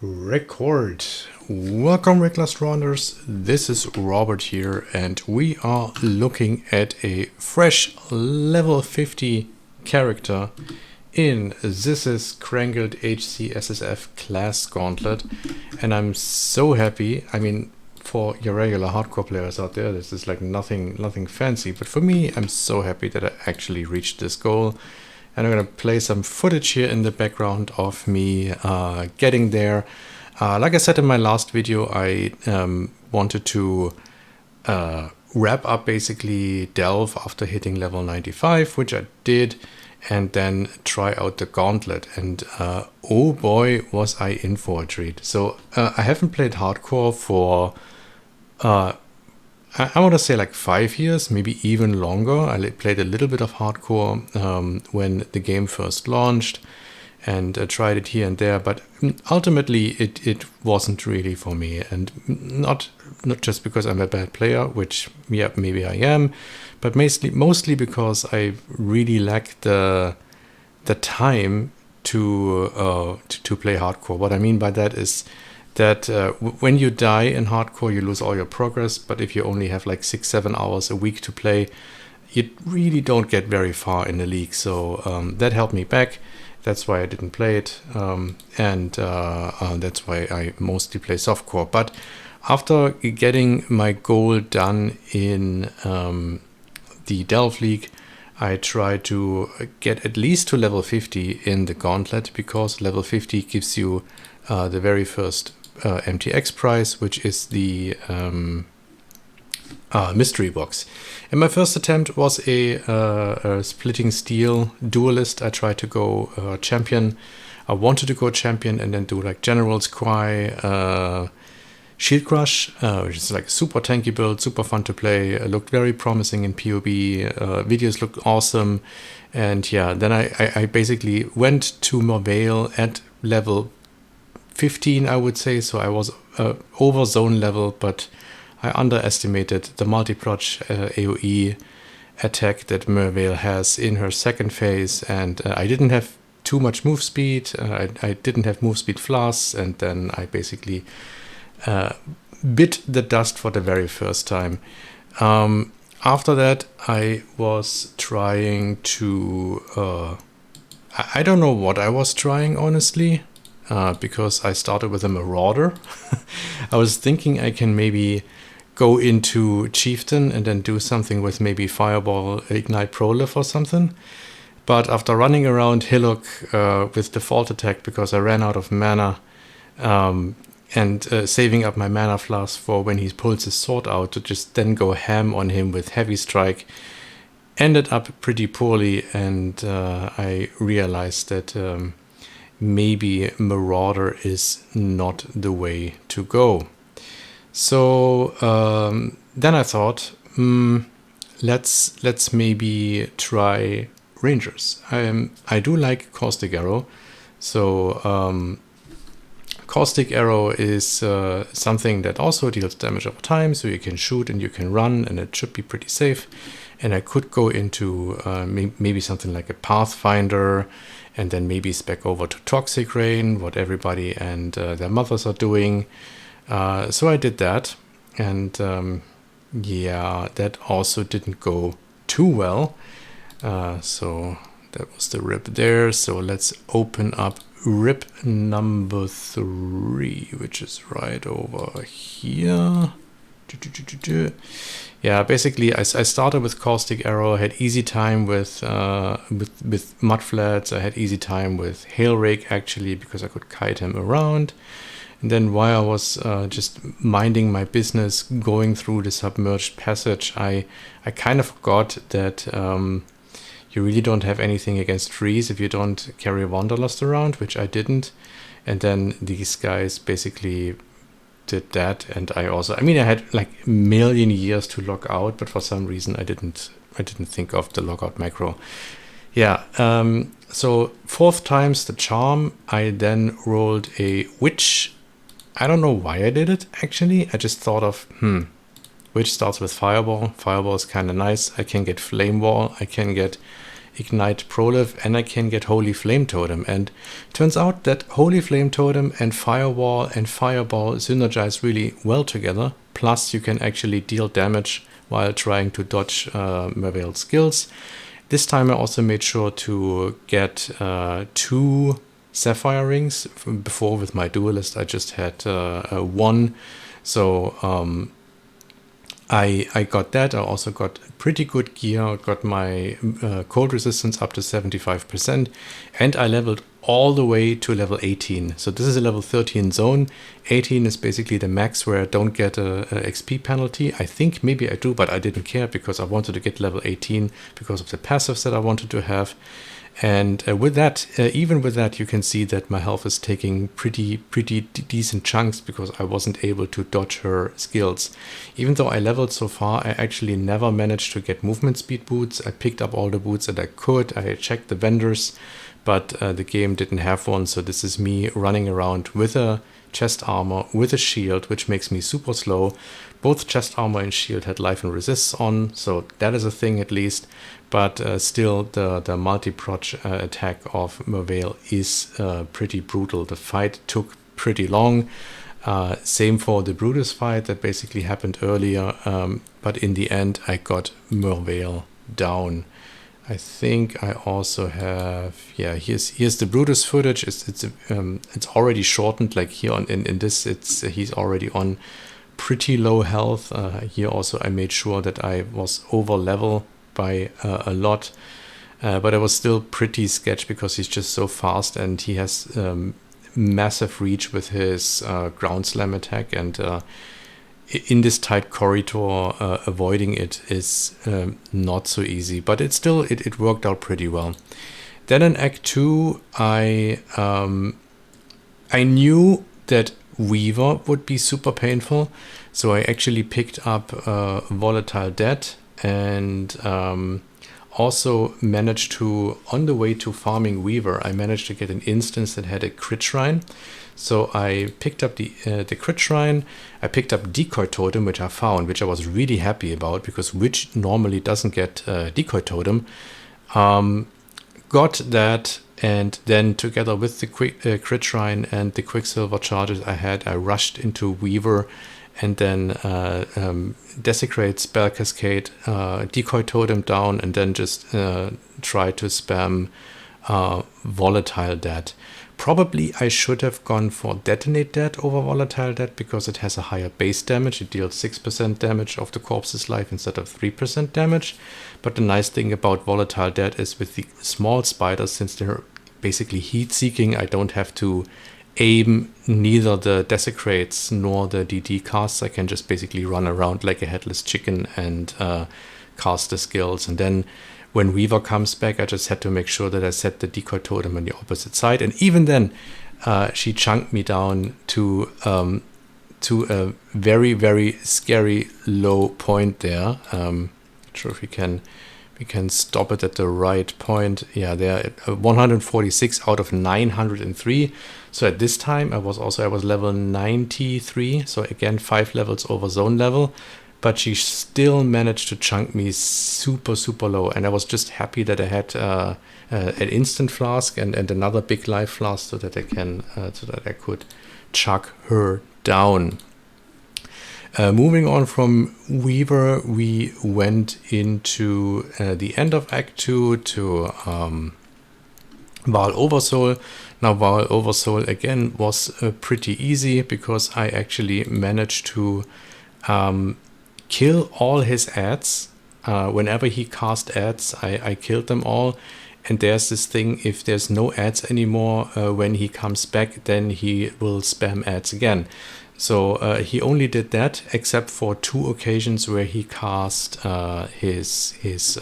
Record. Welcome, Reckless Runners. This is Robert here, and we are looking at a fresh level 50 character in this is Krangled HC SSF class Gauntlet, and I'm so happy. I mean, for your regular hardcore players out there, this is like nothing fancy, but for me, I'm so happy that I actually reached this goal. And I'm going to play some footage here in the background of me getting there. Like I said in my last video, I wanted to wrap up basically Delve after hitting level 95, which I did, and then try out the Gauntlet. And oh boy, was I in for a treat. So I haven't played hardcore for I want to say like 5 years, maybe even longer. I played a little bit of hardcore when the game first launched and tried it here and there, but ultimately it wasn't really for me, and not just because I'm a bad player, which yeah, maybe I am, but mostly because I really lack the time to play hardcore. What I mean by that is that when you die in hardcore, you lose all your progress, but if you only have like 6-7 hours a week to play, you really don't get very far in the league. So that held me back. That's why I didn't play it, and that's why I mostly play softcore. But after getting my goal done in the Delve League, I try to get at least to level 50 in the Gauntlet, because level 50 gives you the very first MTX prize, which is the mystery box. And my first attempt was a splitting steel duelist. I tried to go champion. I wanted to go champion and then do like General's Cry, Shield Crush, which is like super tanky build, super fun to play. It looked very promising in POB. Videos looked awesome. And yeah, then I basically went to Morvale at level 15, I would say. So I was over zone level, but I underestimated the multi-proj AoE attack that Mervale has in her second phase, and I didn't have too much move speed. I didn't have move speed flasks, and then I basically bit the dust for the very first time. After that, I was trying to I don't know what I was trying, honestly. Because I started with a Marauder. I was thinking I can maybe go into Chieftain and then do something with maybe Fireball, Ignite Prolif or something. But after running around Hillock with default attack because I ran out of mana and saving up my mana flask for when he pulls his sword out to just then go ham on him with Heavy Strike, ended up pretty poorly, and I realized that maybe Marauder is not the way to go. So then I thought, let's maybe try Rangers. I do like Caustic Arrow. So Caustic Arrow is something that also deals damage over time, so you can shoot and you can run, and it should be pretty safe. And I could go into maybe something like a Pathfinder, and then maybe spec over to Toxic Rain, what everybody and their mothers are doing. So I did that, and yeah, that also didn't go too well. So that was the rip there. So let's open up rip number 3, which is right over here. Yeah, basically I started with Caustic Arrow, had easy time with Mudflats. I had easy time with Hail Rake actually, because I could kite him around. And then while I was just minding my business going through the submerged passage, I kind of forgot that you really don't have anything against freeze if you don't carry Wanderlust around, which I didn't. And then these guys basically did that, and I had like a million years to log out, but for some reason I didn't think of the logout macro. Yeah, so 4th time's the charm. I then rolled a Witch. I don't know why I did it, actually. I just thought of, Witch starts with Fireball. Fireball is kind of nice. I can get Flame Wall. I can get Ignite Proliv, and I can get Holy Flame Totem. And turns out that Holy Flame Totem and Firewall and Fireball synergize really well together. Plus, you can actually deal damage while trying to dodge Merveil's skills. This time I also made sure to get 2 Sapphire Rings. Before with my Duelist I just had 1. So I got that. I also got pretty good gear, got my cold resistance up to 75%, and I leveled all the way to level 18. So this is a level 13 zone. 18 is basically the max where I don't get a XP penalty. I think maybe I do, but I didn't care because I wanted to get level 18 because of the passives that I wanted to have. And with that, even with that, you can see that my health is taking pretty decent chunks because I wasn't able to dodge her skills. Even though I leveled so far, I actually never managed to get movement speed boots. I picked up all the boots that I could. I checked the vendors, but the game didn't have one. So this is me running around with a chest armor, with a shield, which makes me super slow. Both chest armor and shield had life and resists on, so that is a thing at least. But still, the multi-proj attack of Merveil is pretty brutal. The fight took pretty long. Same for the Brutus fight that basically happened earlier. But in the end, I got Merveil down. I think I also have, yeah, here's the Brutus footage. It's already shortened. Like here in this, he's already on pretty low health. Here also I made sure that I was over level by a lot, but I was still pretty sketch because he's just so fast and he has massive reach with his ground slam attack, and in this tight corridor avoiding it is not so easy, but it worked out pretty well. Then in Act 2 I knew that Weaver would be super painful, so I actually picked up Volatile Dead, and also managed to, on the way to farming Weaver, I managed to get an instance that had a crit shrine. So I picked up the crit shrine. I picked up Decoy Totem, which I found, which I was really happy about because Witch normally doesn't get Decoy Totem. Got that, and then together with the crit shrine and the Quicksilver charges I rushed into Weaver, and then Desecrate, Spell Cascade, Decoy Totem down, and then just try to spam Volatile Dead. Probably I should have gone for Detonate Dead over Volatile Dead because it has a higher base damage. It deals 6% damage of the corpse's life instead of 3% damage. But the nice thing about Volatile Dead is with the small spiders, since they're basically heat-seeking, I don't have to aim neither the Desecrates nor the DD casts. I can just basically run around like a headless chicken and cast the skills. And then when Weaver comes back, I just had to make sure that I set the Decoy Totem on the opposite side. And even then, she chunked me down to a very, very scary low point there. Not sure if we can stop it at the right point. Yeah, there 146 out of 903. So at this time I was level 93. So again 5 levels over zone level. But she still managed to chunk me super low, and I was just happy that I had an instant flask and another big life flask so that I could chuck her down. Moving on from Weaver, we went into the end of Act 2 to Vaal Oversoul. Now Vaal Oversoul again was pretty easy because I actually managed to kill all his ads. Whenever he cast ads, I killed them all. And there's this thing, if there's no ads anymore, when he comes back, then he will spam ads again. So he only did that, except for 2 occasions where he cast his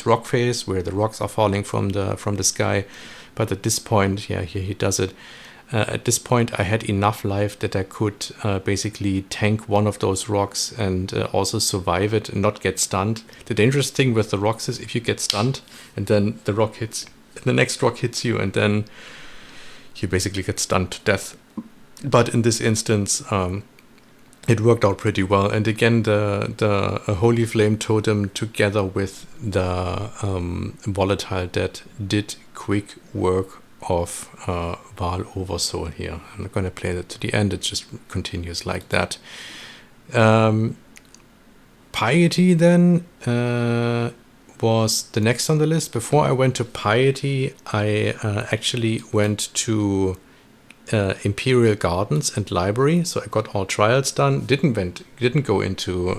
rock phase, where the rocks are falling from the sky. But at this point, yeah, here he does it. At this point, I had enough life that I could basically tank one of those rocks and also survive it and not get stunned. The dangerous thing with the rocks is if you get stunned and then the rock hits, the next rock hits you, and then you basically get stunned to death. But in this instance, it worked out pretty well. And again, the Holy Flame Totem together with the Volatile Dead did quick work of Val Oversoul here. I'm not going to play that to the end, it just continues like that. Piety then was the next on the list. Before I went to Piety, I actually went to Imperial Gardens and Library, so I got all trials done. Didn't go into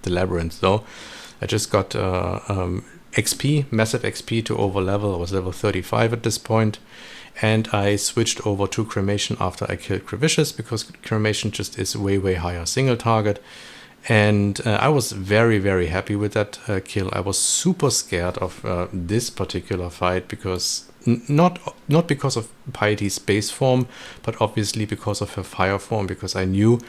the Labyrinth though. I just got XP, massive XP to over level. I was level 35 at this point, and I switched over to Cremation after I killed Crevicious, because Cremation just is way higher single target. And I was very, very happy with that kill. I was super scared of this particular fight, because not because of Piety's base form, but obviously because of her fire form, because I knew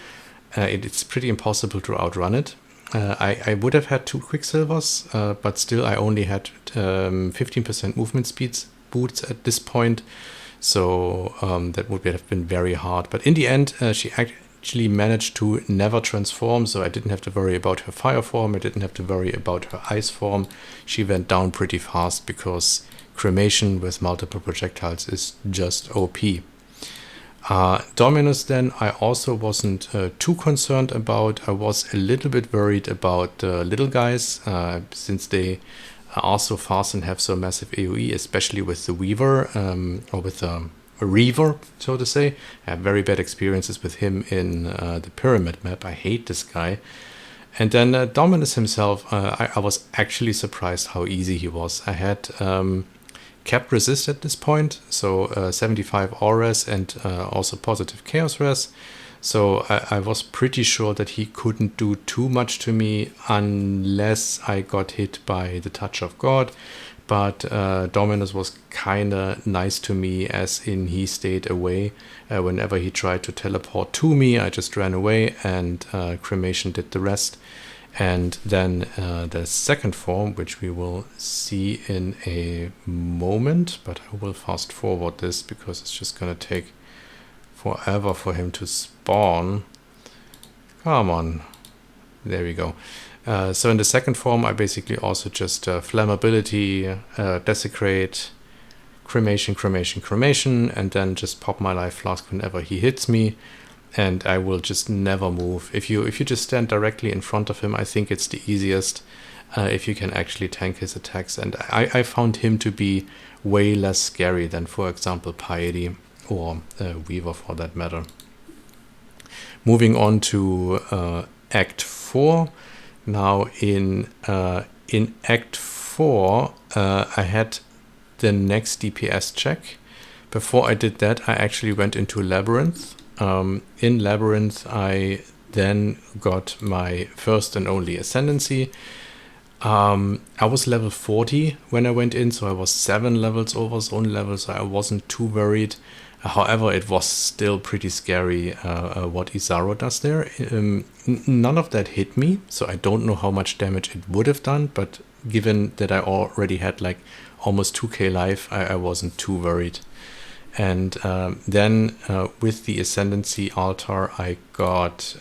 it's pretty impossible to outrun it. I would have had 2 Quicksilvers, but still I only had 15% movement speeds boots at this point, so that would have been very hard. But in the end, she actually managed to never transform, so I didn't have to worry about her fire form, I didn't have to worry about her ice form. She went down pretty fast, because Cremation with multiple projectiles is just OP. Dominus then I also wasn't too concerned about. I was a little bit worried about the little guys, since they are so fast and have so massive AoE, especially with the Weaver, or with a Reaver, so to say. I have very bad experiences with him in the Pyramid map. I hate this guy. And then Dominus himself, I was actually surprised how easy he was. I had capped resist at this point, so 75 Ores and also positive Chaos Res. So I was pretty sure that he couldn't do too much to me unless I got hit by the Touch of God. But Dominus was kinda nice to me, as in he stayed away. Whenever he tried to teleport to me, I just ran away, and Cremation did the rest. And then the second form, which we will see in a moment, but I will fast forward this because it's just gonna take forever for him to spawn. Come on. There we go. So in the second form, I basically also just Flammability, Desecrate, Cremation, and then just pop my Life Flask whenever he hits me. And I will just never move. If you just stand directly in front of him, I think it's the easiest if you can actually tank his attacks. And I found him to be way less scary than, for example, Piety or Weaver for that matter. Moving on to Act 4. Now in Act 4, I had the next DPS check. Before I did that, I actually went into Labyrinth. In Labyrinth, I then got my first and only Ascendancy. I was level 40 when I went in, so I was 7 levels over zone level, so I wasn't too worried. However, it was still pretty scary what Izaro does there. None of that hit me, so I don't know how much damage it would have done, but given that I already had like almost 2k life, I wasn't too worried. And then with the Ascendancy Altar, I got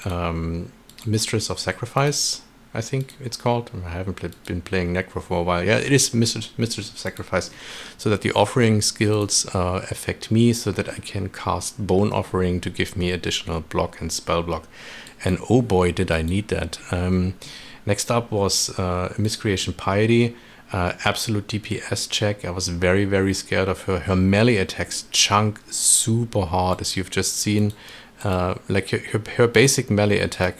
Mistress of Sacrifice, I think it's called. I haven't been playing Necro for a while. Yeah, it is Mistress of Sacrifice, so that the offering skills affect me, so that I can cast Bone Offering to give me additional block and spell block. And oh boy, did I need that. Next up was Miscreation Piety. Absolute DPS check. I was very, very scared of her. Her melee attacks chunk super hard, as you've just seen. Like her basic melee attack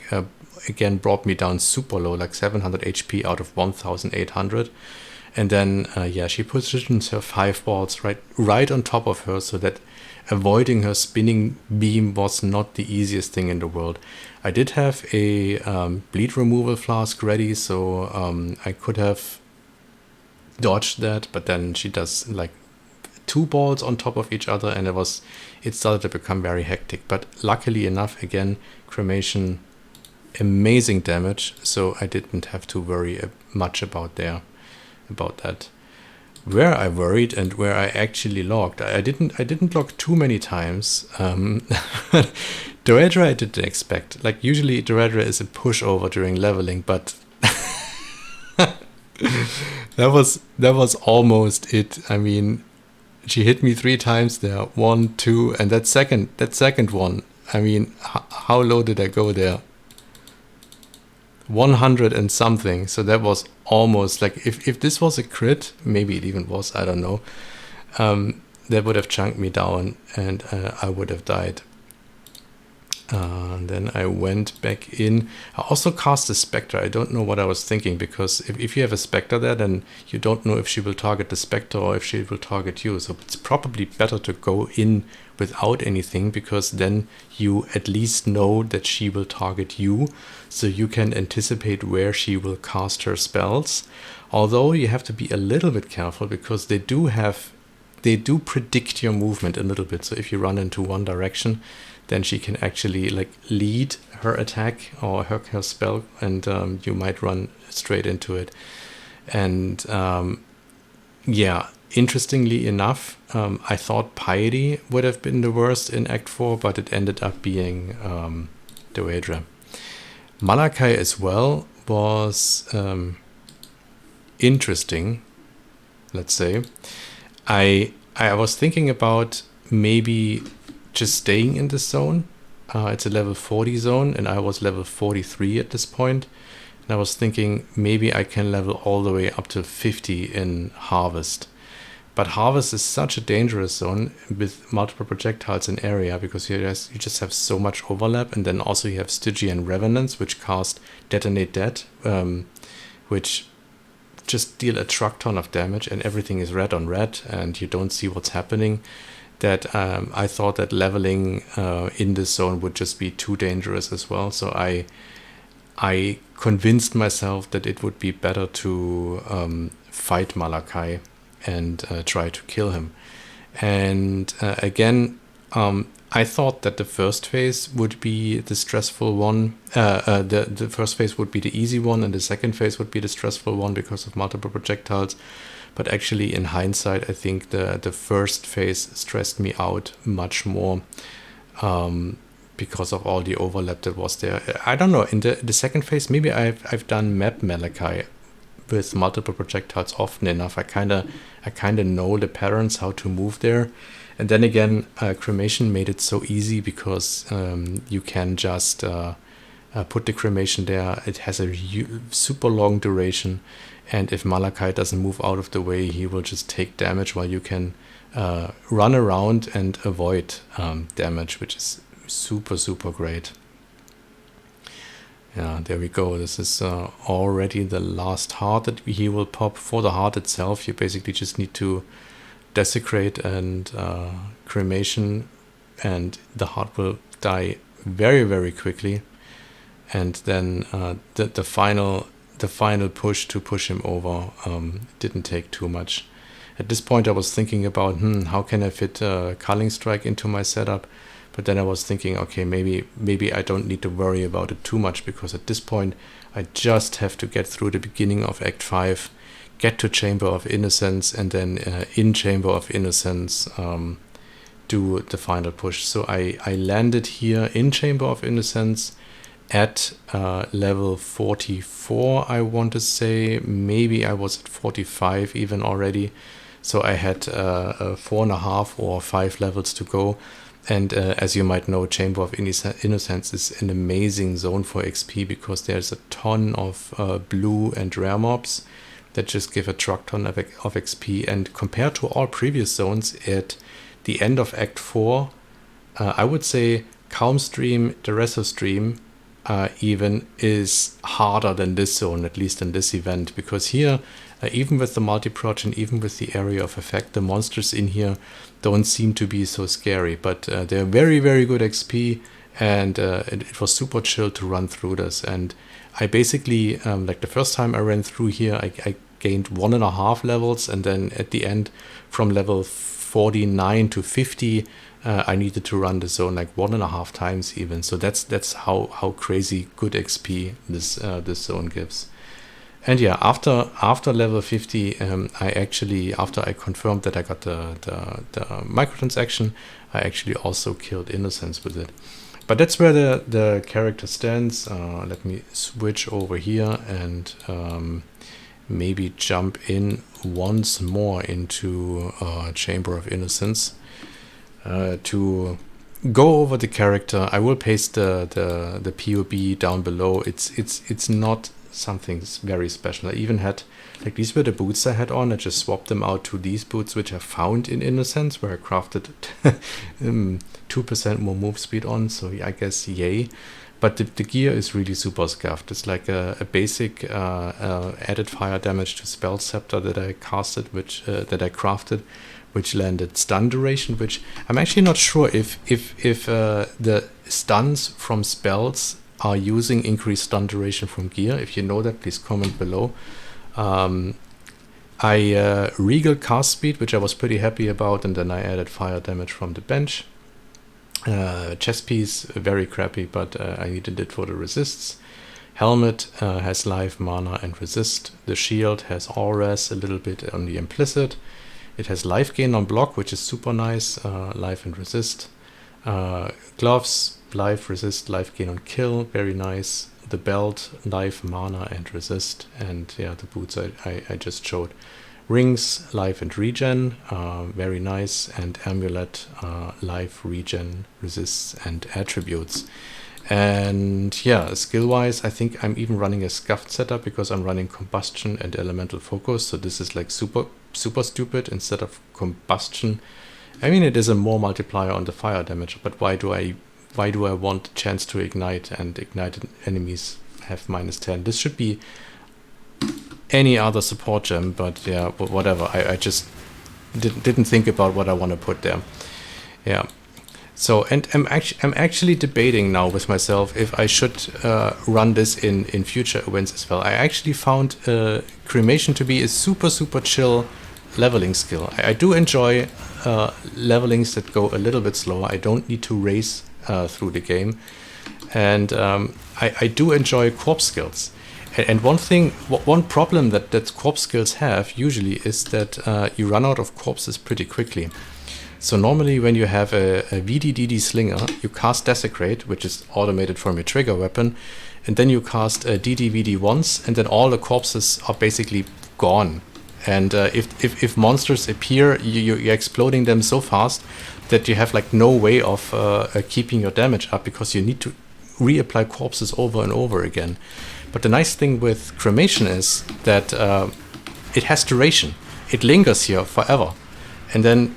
again brought me down super low, like 700 HP out of 1800. And then yeah, she positions her 5 balls right on top of her, so that avoiding her spinning beam was not the easiest thing in the world. I did have a bleed removal flask ready, so I could have dodged that, but then she does like 2 balls on top of each other, and it started to become very hectic. But luckily enough, again, Cremation, amazing damage, so I didn't have to worry much about that. Where I worried and where I actually logged, I didn't log too many times. Doedra I didn't expect. Like, usually Doedra is a pushover during leveling, but that was almost it. I mean, she hit me 3 times there. 1, 2, and that second one. I mean, how low did I go there? 100 and something. So that was almost like, if this was a crit, maybe it even was, I don't know. That would have chunked me down, and I would have died. Then I went back in. I also cast a Spectre. I don't know what I was thinking, because if you have a Spectre there, then you don't know if she will target the Spectre or if she will target you. So it's probably better to go in without anything, because then you at least know that she will target you, so you can anticipate where she will cast her spells. Although you have to be a little bit careful, because they do predict your movement a little bit. So if you run into one direction, then she can actually like lead her attack or her spell, and you might run straight into it. And yeah, interestingly enough, I thought Piety would have been the worst in Act 4, but it ended up being Doedra. Malachi as well was interesting, let's say. I was thinking about maybe just staying in this zone. It's a level 40 zone, and I was level 43 at this point. And I was thinking maybe I can level all the way up to 50 in Harvest. But Harvest is such a dangerous zone with multiple projectiles in area, because you just have so much overlap. And then also you have Stygian Revenants, which cast Detonate Dead, which just deal a truck ton of damage, and everything is red on red, and you don't see what's happening. That I thought that leveling in this zone would just be too dangerous as well. So I convinced myself that it would be better to fight Malachi and try to kill him. And again, I thought that the first phase would be the stressful one. The first phase would be the easy one, and the second phase would be the stressful one because of multiple projectiles. But actually, in hindsight, I think the first phase stressed me out much more because of all the overlap that was there. I don't know, in the second phase, maybe I've done map Malachi with multiple projectiles often enough. I kind of know the patterns, how to move there. And then again, Cremation made it so easy, because you can just put the Cremation there. It has a super long duration. And if Malachi doesn't move out of the way, he will just take damage, while you can run around and avoid damage, which is super, super great. Yeah, there we go. This is already the last heart that he will pop. For the heart itself, you basically just need to Desecrate and Cremation, and the heart will die very, very quickly. And then the final push to push him over didn't take too much. At this point I was thinking about how can I fit Culling Strike into my setup, but then I was thinking, okay, maybe I don't need to worry about it too much, because at this point I just have to get through the beginning of Act 5, get to Chamber of Innocence, and then in Chamber of Innocence do the final push. So I landed here in Chamber of Innocence at level 44, I want to say. Maybe I was at 45 even already. So I had 4.5 or 5 levels to go. And as you might know, Chamber of Innocence is an amazing zone for XP, because there's a ton of blue and rare mobs that just give a truck ton of XP. And compared to all previous zones at the end of Act 4, I would say Calm Stream, the Reso Stream, even is harder than this zone, at least in this event, because here, even with the multi-proj and even with the area of effect, the monsters in here don't seem to be so scary, but they're very, very good XP, and it was super chill to run through this. And I basically, like the first time I ran through here, I gained 1.5 levels, and then at the end, from level 49 to 50, I needed to run the zone like 1.5 times even. So that's how crazy good XP this zone gives. And yeah, after level 50, after I confirmed that I got the microtransaction, I actually also killed Innocence with it. But that's where the character stands. Let me switch over here and maybe jump in once more into Chamber of Innocence to go over the character. I will paste the POB down below. It's not something very special. I even had, like, these were the boots I had on. I just swapped them out to these boots, which I found in Innocence, where I crafted 2% more move speed on. So I guess yay. But the gear is really super scuffed. It's like a basic added fire damage to spell scepter that I casted, that I crafted, which landed stun duration. Which I'm actually not sure if the stuns from spells are using increased stun duration from gear. If you know that, please comment below. I regal cast speed, which I was pretty happy about, and then I added fire damage from the bench. Chest piece, very crappy, but I needed it for the resists. Helmet has life, mana, and resist. The shield has auras, a little bit on the implicit. It has life gain on block, which is super nice, life and resist. Gloves, life, resist, life gain on kill, very nice. The belt, life, mana, and resist. And yeah, the boots I just showed. Rings, life and regen, very nice. And amulet, life, regen, resists, and attributes. And yeah, skill-wise, I think I'm even running a scuffed setup because I'm running combustion and elemental focus. So this is like super stupid. Instead of combustion, I mean, it is a more multiplier on the fire damage, but why do I want a chance to ignite, and ignited enemies have -10? This should be any other support gem, but yeah, whatever. I just didn't think about what I want to put there. Yeah. So, and I'm actually debating now with myself if I should run this in future events as well. I actually found cremation to be a super chill leveling skill. I do enjoy levelings that go a little bit slower. I don't need to race through the game, and I do enjoy corpse skills. And one problem that corpse skills have usually is that you run out of corpses pretty quickly. So normally when you have a VDDD slinger, you cast Desecrate, which is automated from your trigger weapon, and then you cast a DDVD once, and then all the corpses are basically gone. And if monsters appear, you're exploding them so fast that you have like no way of keeping your damage up, because you need to reapply corpses over and over again. But the nice thing with cremation is that it has duration. It lingers here forever. And then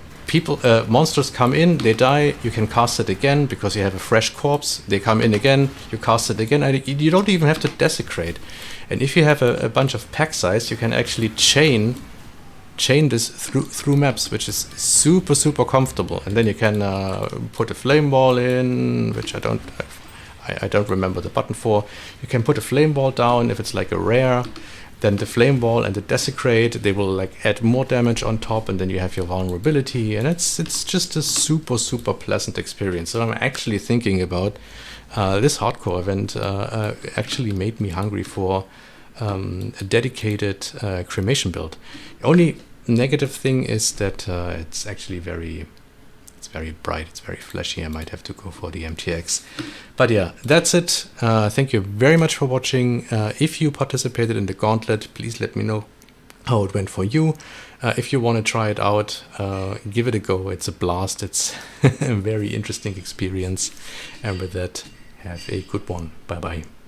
monsters come in, they die, you can cast it again because you have a fresh corpse. They come in again, you cast it again, and you don't even have to desecrate. And if you have a bunch of pack size, you can actually chain this through maps, which is super comfortable. And then you can put a flame ball in, which I don't remember the button for. You can put a flame ball down if it's like a rare. Then the flame ball and the desecrate, they will like add more damage on top, and then you have your vulnerability, and it's just a super pleasant experience. So I'm actually thinking about this hardcore event. Actually made me hungry for a dedicated cremation build. The only negative thing is that it's actually very bright, it's very flashy. I might have to go for the MTX. But yeah, that's it. Thank you very much for watching. If you participated in the Gauntlet, please let me know how it went for you. If you want to try it out, give it a go. It's a blast. It's a very interesting experience. And with that, have a good one. Bye bye.